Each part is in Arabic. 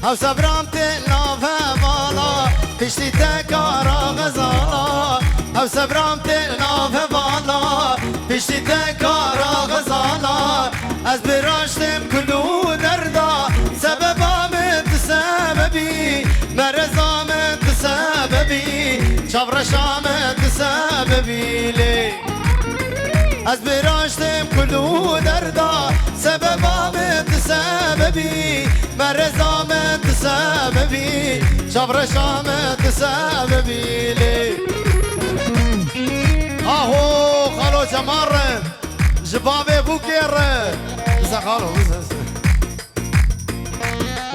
هاو سبرام تلنا فوالا پشتی تکارا غزالا هاو سبرام تلنا فوالا پشتی تکارا غزالا از براشتم کلو دردا سبب آمد سببی مرز آمد سببی چابرش آمد سببی لی از براشتم کلو دردا سبب آمد سببی مرز آمد سببی چابرش آمد سببی لی آهو خالو جمار جبابه بوکر بزا خالو بزا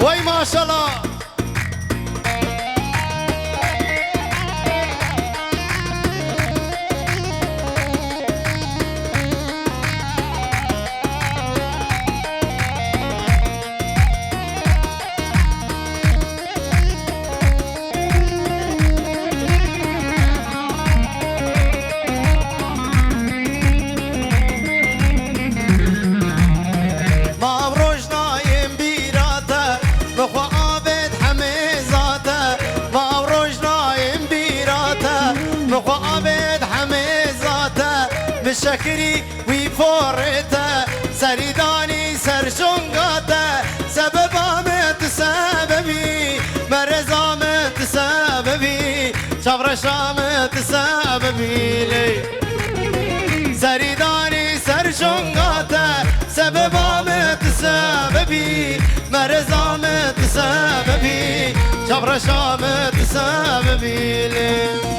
وای ماشالله شكري ويفورتا سريداني سرشنغاتا سبب آمد سببي مرز آمد سببي شفرش آمد سببي لي سريداني سرشنغاتا سبب آمد سببي مرز آمد سببي شفرش آمد سببي لي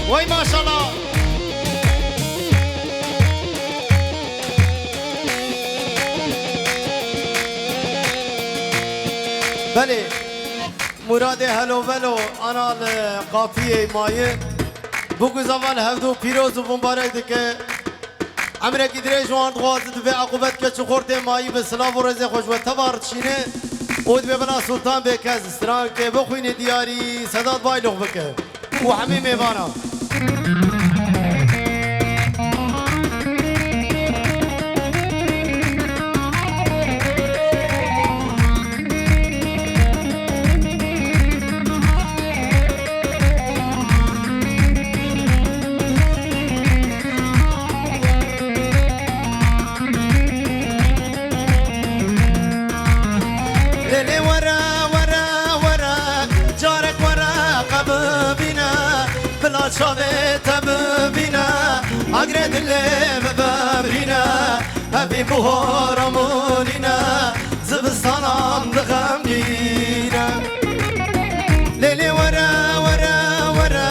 وای ماشالله بله مراد هلو ولو انا قافیه مایه بگوز اول هفدو پیروز و مبارک که عمرکی دره جوان دوازد به عقوبت که چخورت مایی به سلاف و رزه خوش و تبارد شینه اود به بنا سلطان به کز استران که بخوین دیاری صداد بایلوغ بکه و همه میوانا شابت ببینا اگر دل ببرینا هبی بهار مونینا زبستانم دغمگینا لیلی ورا ورا ورا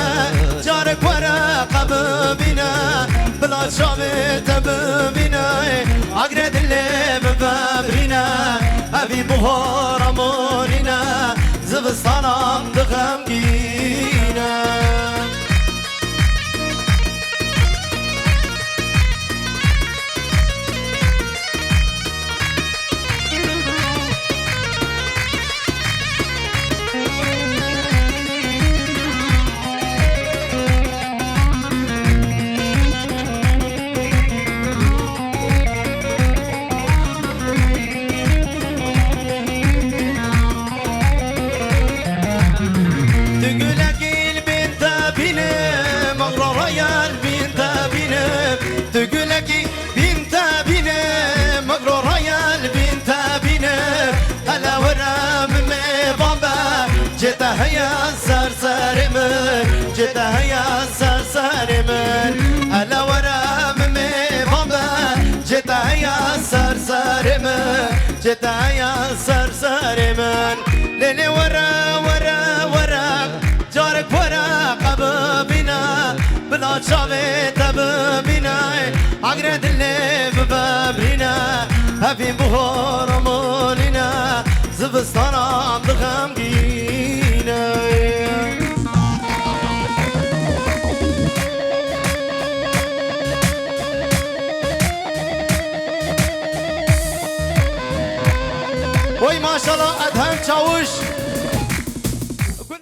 جارک ورا قببینا بلا شابت ببینا اگر دل ببرینا هبی بهار مونینا زبستانم دغمگینا جتايا سرسر من ليلي ورا ورا ورا جارك ورا قببنا بلا شابي تببنا عقرد اللي ببابنا هفين بهور مولنا زبستانا عم بغمقينا وي ما شاء الله ادهم تشاوش